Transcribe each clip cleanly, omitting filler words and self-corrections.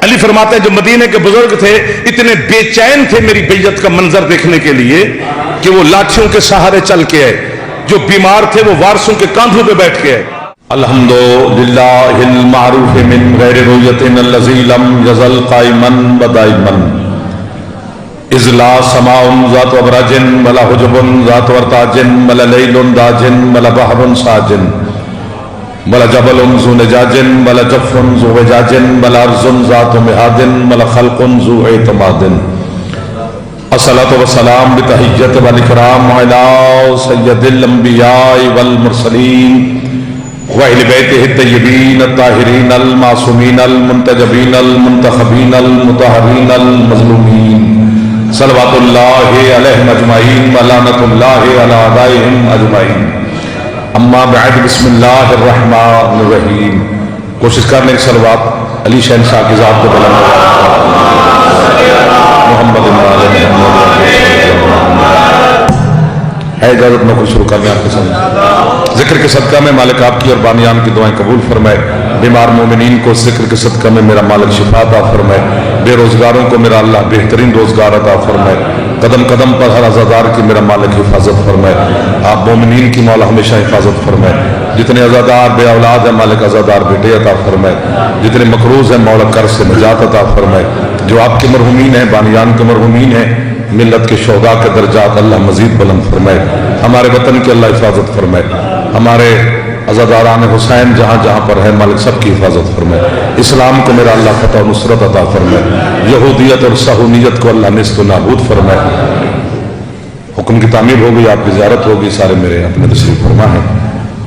علی فرماتے ہیں جو مدینے کے بزرگ تھے اتنے بے چین تھے میری بیعت کا منظر دیکھنے کے لیے کہ وہ لاٹھیوں کے سہارے چل کے آئے، جو بیمار تھے وہ وارثوں کے کاندھوں پہ بیٹھ کے آئے۔ الحمدللہ المعروف من غیر رویت الذی لم یزل قائما بدائما اذ لا سماء ذات ابراج ولا حجب ذات ورتاج ولا لیل داج ولا بحر ساج ولا جبل ذو نجاج ولا جف ذو وجاج ولا ارض ذات مہاد ولا خلق ذو اعتماد الصلاۃ والسلام بتحیت والاکرام علی سید الانبیاء والمرسلین وَأَهْلِ بَيْتِهِ الطَّيِّبِينَ الطَّاهِرِينَ الْمَعْصُومِينَ الْمُنْتَجَبِينَ الْمُنْتَخَبِينَ الْمُطَهَّرِينَ الْمَظْلُومِينَ صلوات اللہ علیہم اجمعین ولعنۃ اللہ علی اعدائہم اجمعین۔ اما بعد، بسم اللہ الرحمن الرحیم۔ کوشش کرنے کی صلوات علی شہنشاہ کی ذات کو بلند محمد ہے۔ اجازت میں کچھ شروع کرنے آپ کے سامنے ذکر کے صدقہ میں مالک آپ کی اور بانیان کی دعائیں قبول فرمائے۔ بیمار مومنین کو ذکر کے صدقہ میں میرا مالک شفا عطا فرمائے۔ بے روزگاروں کو میرا اللہ بہترین روزگار عطا فرمائے۔ قدم قدم پر ہر عزادار کی میرا مالک حفاظت فرمائے۔ آپ مومنین کی مولا ہمیشہ حفاظت فرمائے۔ جتنے عزادار بے اولاد ہیں مالک عزادار بیٹے عطا فرمائے۔ جتنے مقروض ہیں مولا قرض سے نجات عطا فرمائے۔ جو آپ کے مرحومین ہیں بانیان کے مرحومین ہیں ملت کے شہداء کے درجات اللہ مزید بلند فرمائے۔ ہمارے وطن کی اللہ حفاظت فرمائے۔ ہمارے عزاداران حسین جہاں جہاں پر ہے مالک سب کی حفاظت فرمائے۔ اسلام کو میرا اللہ فتح و نصرت عطا فرمائے۔ یہودیت اور صہیونیت کو اللہ نیست و نابود فرمائے۔ حکم کی تعمیر ہوگی، آپ کی زیارت ہوگی، سارے میرے اپنے تشریف فرما ہیں۔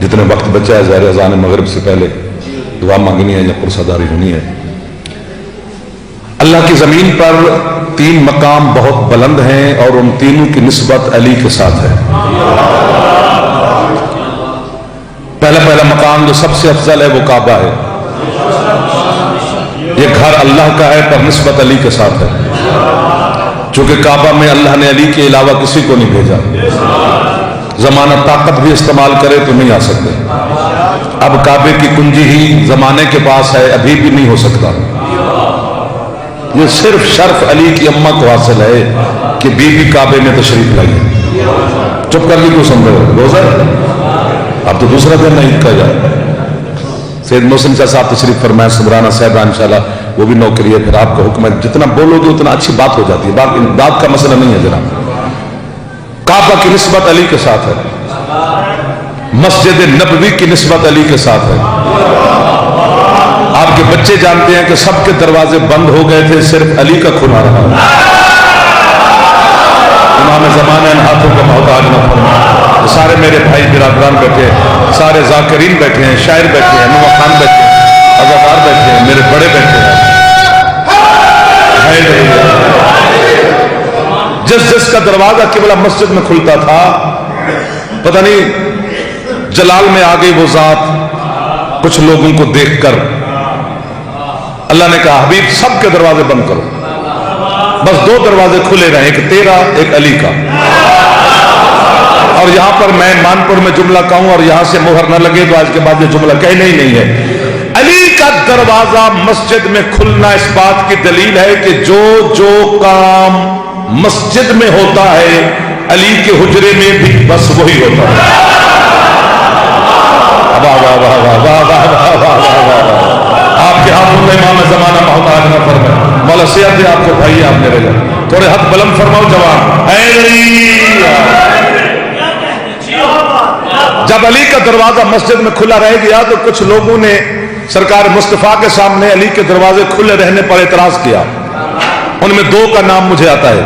جتنے وقت بچا ہے ظاہر اذان مغرب سے پہلے دعا مانگنی ہے یا پرساداری ہونی ہے۔ اللہ کی زمین پر 3 مقام بہت بلند ہیں اور ان تینوں کی نسبت علی کے ساتھ ہے۔ پہلا مقام جو سب سے افضل ہے وہ کعبہ ہے۔ یہ گھر اللہ کا ہے پر نسبت علی کے ساتھ ہے، چونکہ کعبہ میں اللہ نے علی کے علاوہ کسی کو نہیں بھیجا۔ زمانہ طاقت بھی استعمال کرے تو نہیں آ سکتے۔ اب کعبے کی کنجی ہی زمانے کے پاس ہے، ابھی بھی نہیں ہو سکتا۔ یہ صرف شرف علی کی اماں کو حاصل ہے کہ بی بی کعبے میں تشریف لائی۔ چپ کر لی کیوں سمجھو روزہ؟ اب تو دوسرا دن نہیں کہا جائے۔ سید محسن شاہ صاحب تشریف فرمائے، سمرانہ صاحبہ انشاءاللہ وہ بھی نوکری ہے، پھر آپ کا حکم ہے جتنا بولو گے اتنا اچھی بات ہو جاتی ہے۔ بات کا مسئلہ نہیں ہے جناب۔ کعبہ کی نسبت علی کے ساتھ ہے، مسجد نبوی کی نسبت علی کے ساتھ ہے۔ آپ کے بچے جانتے ہیں کہ سب کے دروازے بند ہو گئے تھے، صرف علی کا کھلا رہا۔ امام زمانہ ان ہاتھوں کا محتاج نہ فرما۔ سارے میرے بھائی برادران بیٹھے ہیں، سارے ذاکرین بیٹھے ہیں، شاعر بیٹھے ہیں، نوا خان بیٹھے ہیں، عزادار بیٹھے ہیں، میرے بڑے بیٹھے ہیں۔ جس کا دروازہ قبلہ مسجد میں کھلتا تھا، پتہ نہیں جلال میں آ گئی وہ ذات۔ کچھ لوگوں کو دیکھ کر اللہ نے کہا حبیب سب کے دروازے بند کرو، بس 2 دروازے کھلے رہیں، ایک تیرا ایک علی کا۔ اور یہاں پر میں مانپور میں جملہ کہوں اور یہاں سے مہر نہ لگے تو آج کے بعد یہ جملہ کہنا ہی نہیں ہے۔ علی کا دروازہ مسجد میں کھلنا اس بات کی دلیل ہے کہ جو کام مسجد میں ہوتا ہے علی کے حجرے میں بھی بس وہی ہوتا ہے۔ آپ کے ہاتھوں میں امام زمانہ محتاج نہ فرمائے۔ مولا صحت دے آپ کو بھائی، آپ میرے گھر تھوڑے ہاتھ بلند فرماؤ جوان۔ جب علی کا دروازہ مسجد میں کھلا رہ گیا تو کچھ لوگوں نے سرکار مصطفیٰ کے سامنے علی کے دروازے کھلے رہنے پر اعتراض کیا۔ ان میں 2 کا نام مجھے آتا ہے،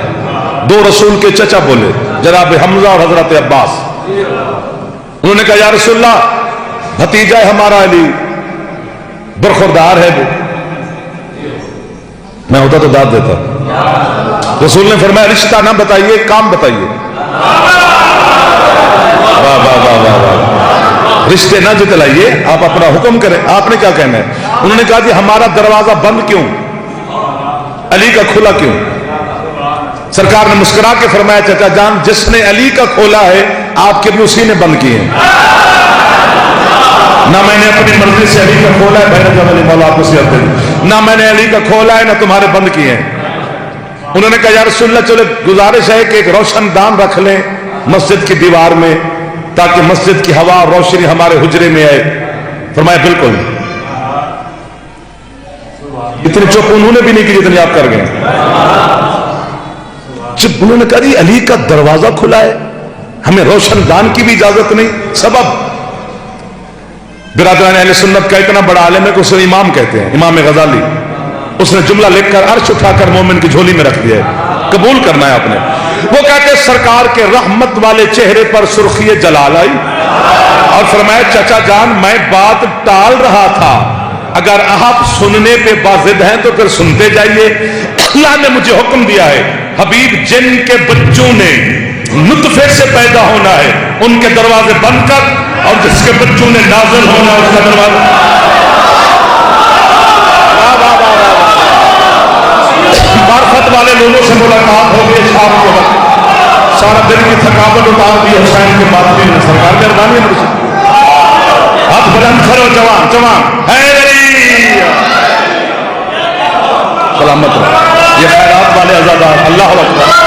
2 رسول کے چچا بولے، جناب حمزہ اور حضرت عباس۔ انہوں نے کہا یا رسول اللہ بھتیجا ہے ہمارا علی، برخوردار ہے وہ، میں ہوتا تو داد دیتا۔ رسول نے فرمایا رشتہ نہ بتائیے، کام بتائیے۔ واہ واہ واہ واہ واہ، رشتے نہ جتلائیے، آپ اپنا حکم کریں، آپ نے کیا کہنا ہے؟ انہوں نے کہا کہ ہمارا دروازہ بند کیوں، علی کا کھلا کیوں؟ سرکار نے مسکرا کے فرمایا چچا جان جس نے علی کا کھولا ہے آپ کے بھی اسی نے بند کیے ہیں۔ نہ میں نے اپنی مرضی سے علی کا کھولا ہے، بہن جب علی مولا آپ کو صحت دے۔ نہ میں نے علی کا کھولا ہے نہ تمہارے بند کیے ہیں۔ انہوں نے کہا یا رسول اللہ چلے گزارش ہے کہ ایک روشن دان رکھ لیں مسجد کی دیوار میں تاکہ مسجد کی ہوا اور روشنی ہمارے حجرے میں آئے۔ فرمایا بالکل۔ اتنی چپ انہوں نے بھی نہیں کی جتنی آپ کر گئے۔ جب انہوں نے کہا جی علی کا دروازہ کھلا ہے، ہمیں روشن دان کی بھی اجازت نہیں، سبب برادران اہل سنت کا اتنا بڑا عالم ہے کہ اسے امام کہتے ہیں، امام غزالی، اس نے جملہ لکھ کر عرش اٹھا کر مومن کی جھولی میں رکھ دیا ہے، قبول کرنا ہے آپ نے۔ وہ کہتے ہیں سرکار کے رحمت والے چہرے پر سرخی جلال آئی اور فرمایا چچا جان میں بات ٹال رہا تھا، اگر آپ سننے پہ باضد ہیں تو پھر سنتے جائیے۔ اللہ نے مجھے حکم دیا ہے حبیب جن کے بچوں نے نطفے سے پیدا ہونا ہے ان کے دروازے بند کر، اور جس کے بچوں نے نازل ہونا ہے اس کا دروازہ۔ معرفت والے لوگوں سے ملاقات ہو گئی شام کے وقت، سارا دن کی تھکاوٹ اتار دی حسین کے بعد بھی سرکار مہربانی ہے۔ ہاتھ بلند کرو جوان جوان، سلامت رہو، یہ خیرات والے عزادار، اللہ اکبر۔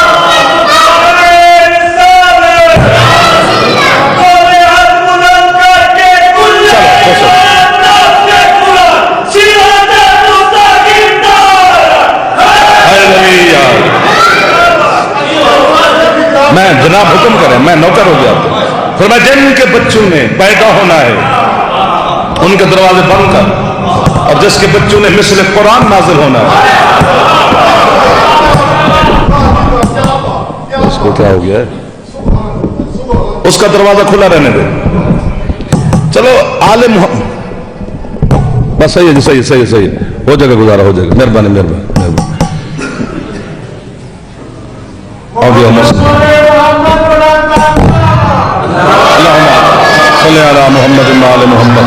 میں جناب حکم کریں، میں نوکر ہو گیا پھر میں جن کے بچوں نے پیدا ہونا ہے ان کے دروازے بند کر، اور جس کے بچوں نے مثل قرآن نازل ہونا ہے اس کو کیا ہو گیا ہے اس کا دروازہ کھلا رہنے دے۔ چلو عالم بس صحیح ہے جی، صحیح صحیح صحیح ہو جائے گا، گزارا ہو جائے گا، مہربانی مہربانی مہربانی۔ صلی علی محمد وعلی محمد۔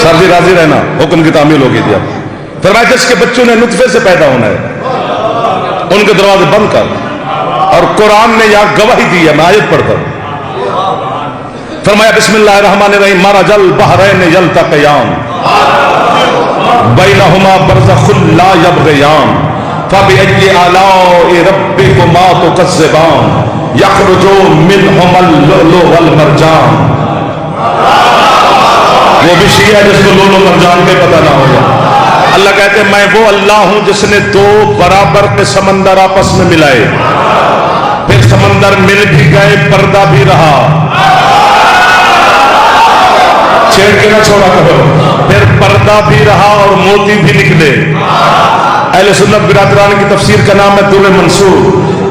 سر جی راضی رہنا، حکم کی تعمیل ہوگی تھی اب۔ فرمایا جس کے بچوں نے نطفے سے پیدا ہونا ہے ان کے دروازے بند کر، اور قرآن نے یہاں گواہی دی ہے، میں آیت پڑھتا ہوں۔ فرمایا بسم اللہ الرحمن الرحیم مرج البحرین یلتقیان بینہما برزخ لا یبغیان فبأي آلاء ربكما تكذبان يخرج منهما اللؤلؤ والمرجان۔ وہ بھی شیعہ ہے جس کو لؤلؤ مرجان پہ پتہ نہ ہو جائے۔ اللہ کہتے ہیں میں وہ اللہ ہوں جس نے دو برابر کے سمندر آپس میں ملائے، پھر سمندر مل بھی گئے پردہ بھی رہا، چھیڑ کے نہ چھوڑا کرو، پھر پردہ بھی رہا اور موتی بھی نکلے۔ اہل سنت برادران کی تفسیر کا نام ہے در منصور،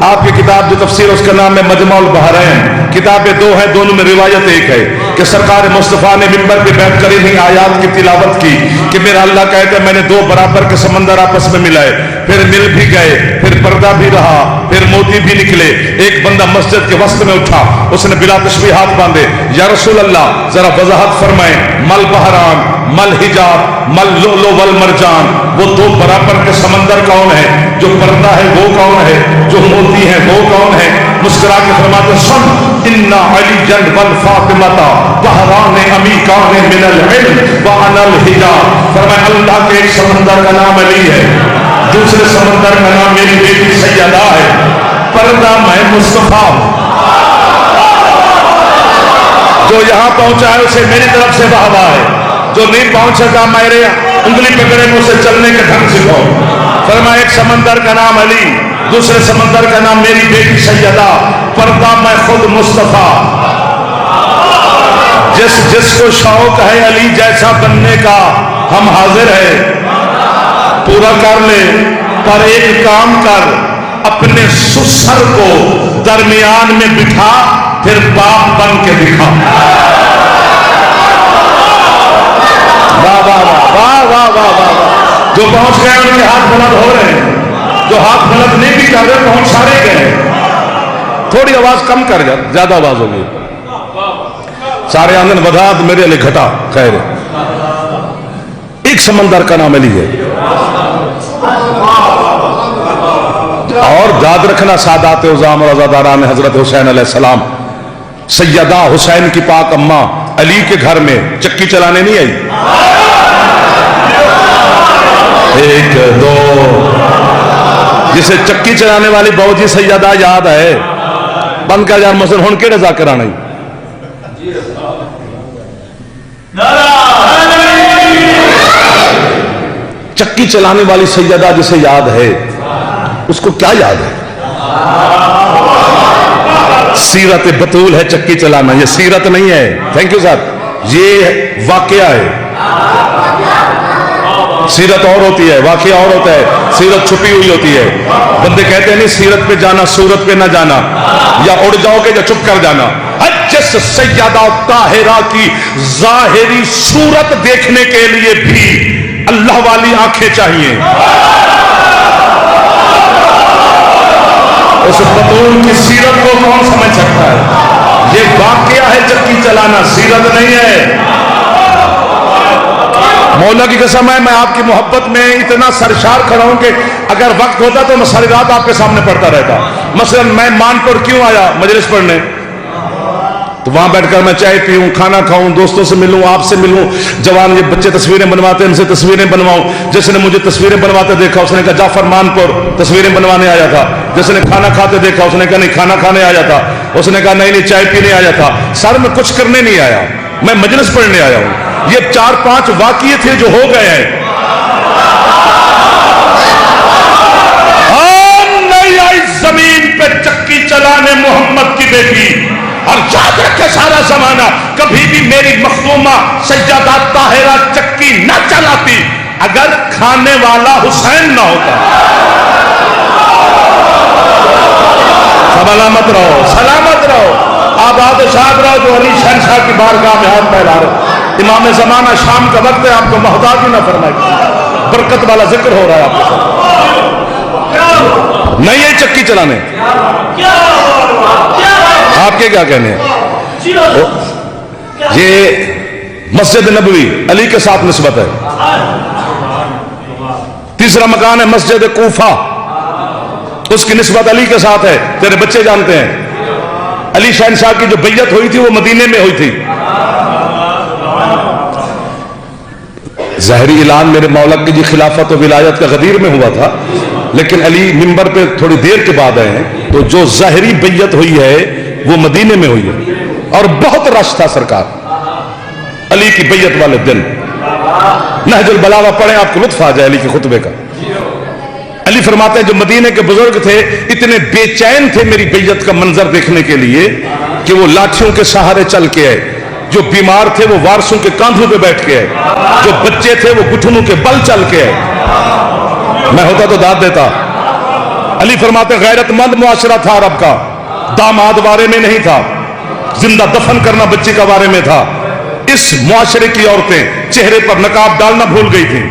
آپ کی کتاب جو تفسیر اس کا نام ہے مجمع البحرین۔ کتابیں دو ہیں، دونوں میں روایت ایک ہے کہ سرکار مصطفیٰ نے منبر پہ بیٹھ کر انہی آیات کی تلاوت کی کہ میرا اللہ کہتا ہے میں نے دو برابر کے سمندر آپس میں ملائے، پھر مل بھی گئے، پھر پردہ بھی رہا، پھر موتی بھی نکلے۔ ایک بندہ مسجد کے وسط میں اٹھا، اس نے بلا تشبیہ ہاتھ باندھے، یا رسول اللہ ذرا وضاحت فرمائیں، مل بحران مل حجاب مل لؤلؤ والمرجان، وہ دو برابر کے سمندر کون ہے؟ جو پردہ ہے وہ کون ہے؟ جو موتی ہے وہ کون ہے؟ مسکرا کے فرماتے سن انا علی والفاطمہ بحران عمیقان من العلم وانا الحجاب۔ فرمایا اللہ کے ایک سمندر کا نام علی ہے، دوسرے سمندر کا نام میری بیٹی سیدہ ہے، پردہ میں مصطفیٰ ہوں۔ جو یہاں پہنچا ہے اسے میری طرف سے واہ واہ ہے، جو نہیں پہنچ سکا میرے انگلی پکڑے مجھ سے چلنے کے ڈھنگ سکھاؤ۔ فرمایا ایک سمندر کا نام علی، دوسرے سمندر کا نام میری بیٹی سیدہ، پردہ میں خود مصطفیٰ۔ جس کو شوق ہے علی جیسا بننے کا ہم حاضر ہیں، پورا کر لے پر ایک کام کر، اپنے سسر کو درمیان میں بٹھا پھر باپ بن کے دکھا۔ واہ واہ واہ واہ واہ واہ۔ جو پہنچ گئے ان کے ہاتھ بلند ہو رہے ہیں، جو ہاتھ بلند نہیں بھی کر رہے پہنچ سارے گئے۔ تھوڑی آواز کم کر جا، زیادہ آواز ہوگی، سارے آنگن وضاحت میرے لیے گھٹا، خیر ہے۔ ایک سمندر کا نام علی ہے، اور یاد رکھنا سادات عظام اور عزاداران حضرت حسین علیہ السلام، سیدہ حسین کی پاک اماں علی کے گھر میں چکی چلانے نہیں آئی، ایک دو. جسے چکی چلانے والی بہو جی سیدہ یاد ہے بند کا یار مسل ہون کیڑے ذاکر آنا ہی چکی چلانے والی سیدہ جسے یاد ہے اس کو کیا یاد ہے؟ سیرت بطول ہے چکی چلانا. یہ سیرت نہیں ہے. تھینک یو صاحب. یہ واقعہ ہے. سیرت اور ہوتی ہے, واقعہ اور ہوتا ہے. سیرت چھپی ہوئی ہوتی ہے. بندے کہتے ہیں نہیں سیرت پہ جانا صورت پہ نہ جانا, یا اڑ جاؤ گے یا چپ کر جانا. جس سیدہ طاہرہ کی ظاہری صورت دیکھنے کے لیے بھی اللہ والی آنکھیں چاہیے. اس بطول کی سیرت کو کون سمجھ سکتا ہے؟ یہ واقعہ ہے چکی چلانا, سیرت نہیں ہے. مولا کی قسم ہے میں آپ کی محبت میں اتنا سرشار کھڑا ہوں کہ اگر وقت ہوتا تو میں ساری رات آپ کے سامنے پڑھتا رہتا. مثلا میں مانپور کیوں آیا مجلس پڑھنے؟ تو وہاں بیٹھ کر میں چائے پیوں, کھانا کھاؤں, دوستوں سے ملوں, آپ سے ملوں. جوان یہ بچے تصویریں بنواتے ہیں ان سے تصویریں بنواؤں. جس نے مجھے تصویریں بنواتے دیکھا اس نے کہا جعفر مانپور تصویریں بنوانے آیا تھا. جس نے کھانا کھاتے دیکھا اس نے کہا نہیں کھانا کھانے آیا تھا. اس نے کہا نہیں چائے پینے آیا تھا. سر میں کچھ کرنے نہیں آیا, میں مجلس پڑھنے آیا ہوں. یہ 4-5 واقعے تھے جو ہو گئے ہیں. نہیں آئی زمین پہ چکی چلانے محمد کی بیٹی. اور یاد رکھے سارا زمانہ کبھی بھی میری مخدومہ سیدہ طاہرہ چکی نہ چلاتی اگر کھانے والا حسین نہ ہوتا. سلامت رہو, سلامت رہو, آباد شاد رہو جو علی شہنشاہ کی بارگاہ میں ہاتھ پھیلا رہے. امام زمانہ شام کا وقت ہے, آپ کو محتاج ہی نہ فرمائے. برکت والا ذکر ہو رہا ہے آپ کے ساتھ. نہیں ہے چکی چلانے. آپ کے کیا کہنے ہیں؟ یہ مسجد نبوی علی کے ساتھ نسبت ہے. تیسرا مکان ہے مسجد کوفہ, اس کی نسبت علی کے ساتھ ہے. تیرے بچے جانتے ہیں علی شہنشاہ کی جو بیعت ہوئی تھی وہ مدینے میں ہوئی تھی. ظاہری اعلان میرے مولا کی جی خلافت و ولایت کا غدیر میں ہوا تھا, لیکن علی منبر پہ تھوڑی دیر کے بعد آئے ہیں. تو جو ظاہری بیعت ہوئی ہے وہ مدینے میں ہوئی ہے, اور بہت رش تھا سرکار علی کی بیعت والے دن. نہج البلاغہ پڑھیں آپ کو لطف آ جائے علی کے خطبے کا. علی فرماتے ہیں جو مدینے کے بزرگ تھے اتنے بے چین تھے میری بیعت کا منظر دیکھنے کے لیے کہ وہ لاٹھیوں کے سہارے چل کے آئے. جو بیمار تھے وہ وارثوں کے کاندھوں پہ بیٹھ کے آئے. جو بچے تھے وہ گھٹنوں کے بل چل کے آئے. میں ہوتا تو داد دیتا. علی فرماتے غیرت مند معاشرہ تھا عرب کا. داماد وارے میں نہیں تھا, زندہ دفن کرنا بچی کا وارے میں تھا. اس معاشرے کی عورتیں چہرے پر نقاب ڈالنا بھول گئی تھیں.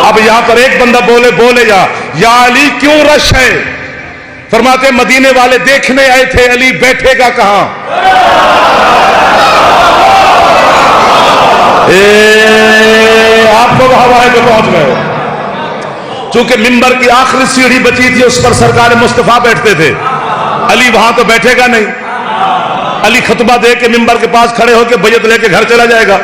اب یہاں پر ایک بندہ بولے یا علی کیوں رش ہے؟ فرماتے مدینے والے دیکھنے آئے تھے علی بیٹھے گا کہاں. آپ کو ہوا ہے جو پہنچ گئے. چونکہ منبر کی آخری سیڑھی بچی تھی اس پر سرکار مصطفیٰ بیٹھتے تھے. علی وہاں تو بیٹھے گا نہیں. علی خطبہ دے کے منبر کے پاس کھڑے ہو کے بیعت لے کے گھر چلا جائے گا.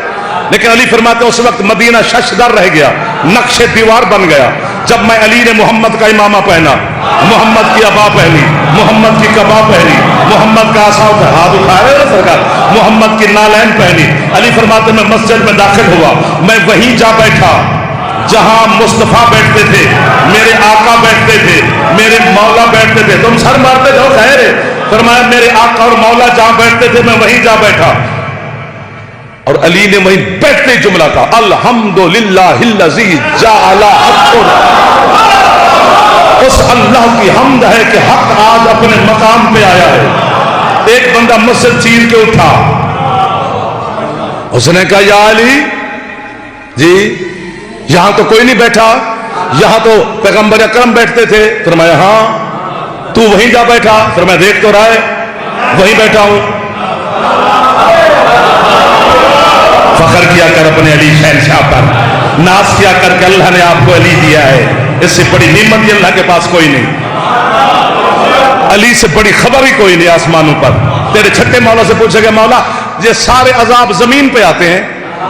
لیکن علی فرماتے ہیں اس وقت مدینہ ششدر رہ گیا, نقش دیوار بن گیا. جب میں علی نے محمد کا امامہ پہنا, محمد کی عبا پہنی, محمد کی قبا پہنی, محمد کا عصا ہاتھ اٹھائے سرکار, محمد کی نالین پہنی. علی فرماتے میں مسجد میں داخل ہوا, میں وہیں جا بیٹھا جہاں مصطفیٰ بیٹھتے تھے, میرے آقا بیٹھتے تھے, میرے مولا بیٹھتے تھے. تم سر مارتے جاؤ خیر ہے. فرمایا میرے آقا اور مولا جہاں بیٹھتے تھے میں وہیں جا بیٹھا. اور علی نے وہیں بیٹھتے جملہ کہا الحمدللہ الذی جعل حق. اس اللہ کی حمد ہے کہ حق آج اپنے مقام پہ آیا ہے. ایک بندہ مسجد چیر کے اٹھا, اس نے کہا یا علی جی یہاں تو کوئی نہیں بیٹھا, یہاں تو پیغمبر اکرم بیٹھتے تھے. فرمایا ہاں تو وہیں جا بیٹھا. فرمایا دیکھ تو رہا ہے وہیں بیٹھا ہوں. فخر کیا کر اپنے علی شہنشاہ پر, ناز کیا کر کے اللہ نے آپ کو علی دیا ہے. اس سے بڑی نعمت ہی اللہ کے پاس کوئی نہیں. علی سے بڑی خبر ہی کوئی نہیں آسمانوں پر. تیرے چھٹے مولا سے پوچھے گا مولا یہ سارے عذاب زمین پہ آتے ہیں,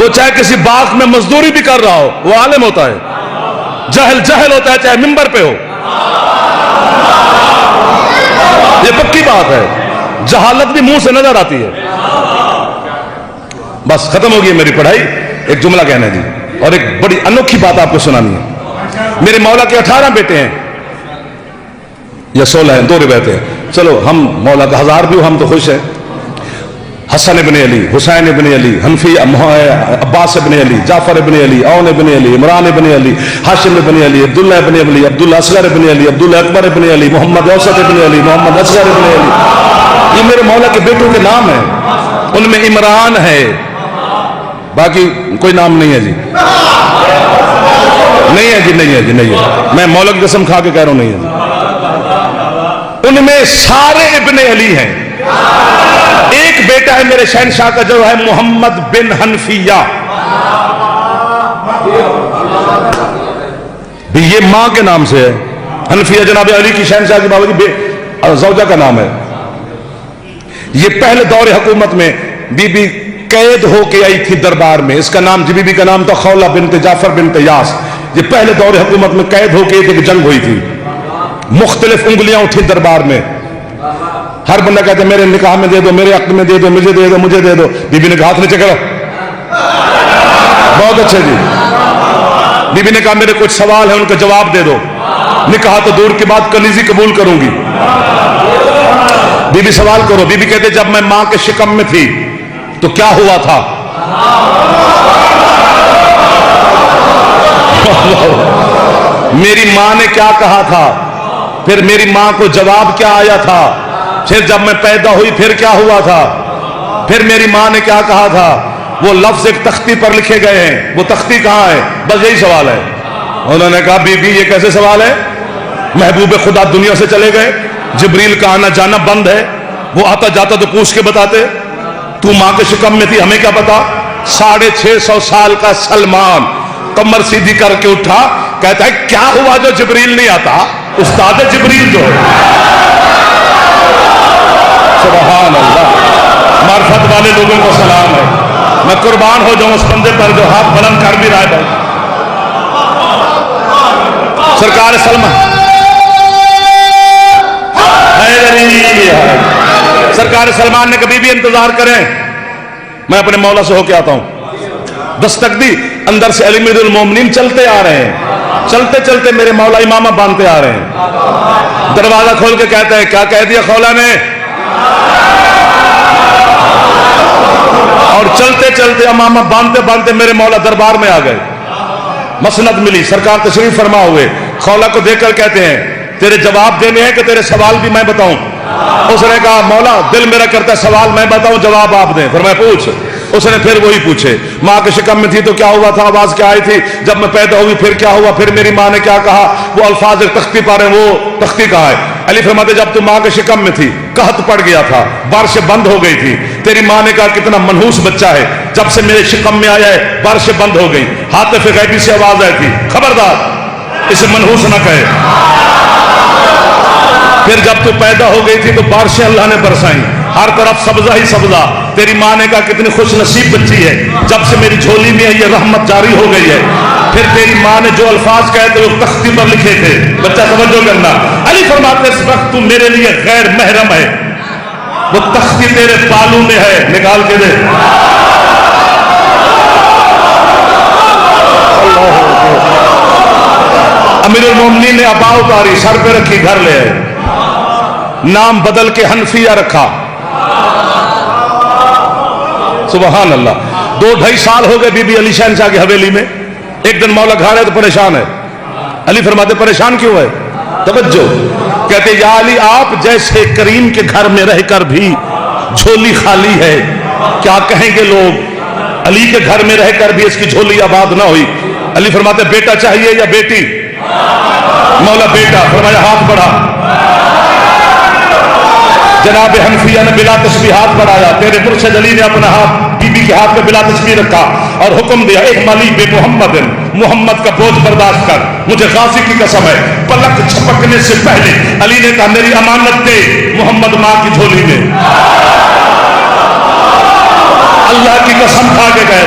وہ چاہے کسی باغ میں مزدوری بھی کر رہا ہو وہ عالم ہوتا ہے. جہل جہل ہوتا ہے چاہے منبر پہ ہو. یہ پکی بات ہے. جہالت بھی منہ سے نظر آتی ہے. بس ختم ہو گئی میری پڑھائی. ایک جملہ کہنا ہے جی اور ایک بڑی انوکھی بات آپ کو سنانی ہے. میرے مولا کے 18 بیٹے ہیں یا 16 ہیں, 2 روایتیں ہیں. چلو ہم مولا کا 1000 بھی ہو ہم تو خوش ہیں. حسن ابن علی, حسین ابن علی, حنفی عباس ابن علی, جعفر ابن علی, اون ابن علی, عمران ابن علی, ہاشم ابن علی, عبداللہ ابن علی, عبداللہ اصغر ابن علی, عبداللہ اکبر ابن علی, محمد اوسط ابن علی, محمد اصغر ابن علی. یہ میرے مولا کے بیٹوں کے نام ہیں. ان میں عمران ہے, باقی کوئی نام نہیں ہے جی. نہیں ہے جی, نہیں ہے جی, نہیں ہے. میں مولا کی قسم کھا کے کہہ رہا ہوں نہیں ہے جی. ان میں سارے ابن علی ہیں. ایک بیٹا ہے میرے شہنشاہ کا جو ہے محمد بن حنفیہ. یہ ماں کے نام سے ہے. حنفیہ جناب علی کی شہنشاہ کی بابا کی زوجہ کا نام ہے. یہ پہلے دور حکومت میں بی بی قید ہو کے آئی تھی دربار میں. اس کا نام بی بی کا نام تھا خولہ بنت جعفر بنت یاس. یہ پہلے دور حکومت میں قید ہو کے ایک جنگ ہوئی تھی. مختلف انگلیاں اٹھی دربار میں. ہر بندہ کہتے ہیں میرے نکاح میں دے دو, میرے عقد میں دے دو, مجھے دے دو, مجھے دے دو. بی بی نے کہا ہاتھ نیچے کرو. بہت اچھے جی. بی بی نے کہا میرے کچھ سوال ہیں ان کا جواب دے دو. نکاح تو دور کی بات کنیزی قبول کروں گی. بی بی سوال کرو. بی بی کہتے جب میں ماں کے شکم میں تھی تو کیا ہوا تھا؟ میری ماں نے کیا کہا تھا؟ پھر میری ماں کو جواب کیا آیا تھا؟ پھر جب میں پیدا ہوئی پھر کیا ہوا تھا؟ پھر میری ماں نے کیا کہا تھا؟ وہ لفظ ایک تختی پر لکھے گئے ہیں, وہ تختی کہاں ہے؟ بس یہی سوال ہے. انہوں نے کہا بی بی یہ کیسے سوال ہے؟ محبوب خدا دنیا سے چلے گئے, جبریل کا آنا جانا بند ہے. وہ آتا جاتا تو پوچھ کے بتاتے. تو ماں کے شکم میں تھی, ہمیں کیا پتا؟ 650 سال کا سلمان کمر سیدھی کر کے اٹھا, کہتا ہے کیا ہوا جو جبریل نہیں آتا؟ استاد جبریل جو ہے. سبحان اللہ. معرفت والے لوگوں کو سلام ہے. میں قربان ہو جاؤں اس بندے پر جو ہاتھ بلند کر بھی رہا ہے. سرکار سلمان سرکار سلمان نے کبھی بھی انتظار کریں, میں اپنے مولا سے ہو کے آتا ہوں. دستک دی, اندر سے علی امیر المومنین چلتے آ رہے ہیں. چلتے چلتے میرے مولا امامہ باندھتے آ رہے ہیں. دروازہ کھول کے کہتے ہیں کیا کہہ دیا خولا نے؟ اور چلتے چلتے امامہ باندھتے باندھتے میرے مولا دربار میں آ گئے. مسند ملی, سرکار تشریف فرما ہوئے. خولا کو دیکھ کر کہتے ہیں تیرے جواب دینے ہیں کہ تیرے سوال بھی میں بتاؤں؟ اس نے کہا مولا دل میرا کرتا ہے سوال میں بتاؤں جواب آپ دیں. پھر میں پوچھ. اس نے پھر وہی پوچھے. ماں کے شکم میں تھی تو کیا ہوا تھا؟ آواز کیا آئی تھی؟ جب میں پیدا ہوئی پھر کیا ہوا؟ پھر میری ماں نے کیا کہا؟ وہ الفاظ ایک تختی پر ہیں, وہ تختی کہاں ہے؟ علی فرماتے جب تو ماں کے شکم میں تھی قحط پڑ گیا تھا, بارشیں بند ہو گئی تھی. تیری ماں نے کہا کتنا منحوس بچہ ہے, جب سے میرے شکم میں آیا ہے بارشیں بند ہو گئی. حاطف غیبی سے آواز آئی تھی خبردار اسے منحوس نہ کہے. پھر جب تو پیدا ہو گئی تھی تو بارشیں اللہ نے برسائیں, ہر طرف سبزہ ہی سبزہ. تیری ماں نے کہا کتنی خوش نصیب بچی ہے, جب سے میری جھولی میں یہ رحمت جاری ہو گئی ہے. پھر تیری ماں نے جو الفاظ کہے تھے وہ تختی پر لکھے تھے. بچہ توجہ کرنا. علی فرماتے اس وقت تو میرے لیے غیر محرم ہے, وہ تختی تیرے بالوں میں ہے, نکال کے دے. امیر المومنین نے ابا اتاری, سر پہ رکھی, گھر لے آئے. نام بدل کے حنفیہ رکھا. سبحان اللہ. 2-2.5 سال ہو گئے بی بی علی شہنشاہ کی حویلی میں. ایک دن مولا گھر ہے تو پریشان ہے. علی فرماتے پریشان کیوں ہے؟ توجہ. کہتے یا علی آپ جیسے کریم کے گھر میں رہ کر بھی جھولی خالی ہے, کیا کہیں گے لوگ؟ علی کے گھر میں رہ کر بھی اس کی جھولی آباد نہ ہوئی. علی فرماتے بیٹا چاہیے یا بیٹی؟ مولا بیٹا. فرمایا ہاتھ بڑھا. جناب حنفیہ نے بلا تسبیحات بڑھایا. تیرے مرشد علی نے اپنا ہاتھ بی بی کے ہاتھ پہ بلا تسبیح رکھا اور حکم دیا احملی بے محمد, محمد کا بوجھ برداشت کر, مجھے غازی کی قسم ہے. پلک چھپکنے سے پہلے علی نے کہا میری امانت دے محمد ماں کی جھولی میں. اللہ کی قسم کھا کے گئے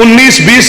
19-20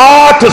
8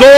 2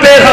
13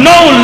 9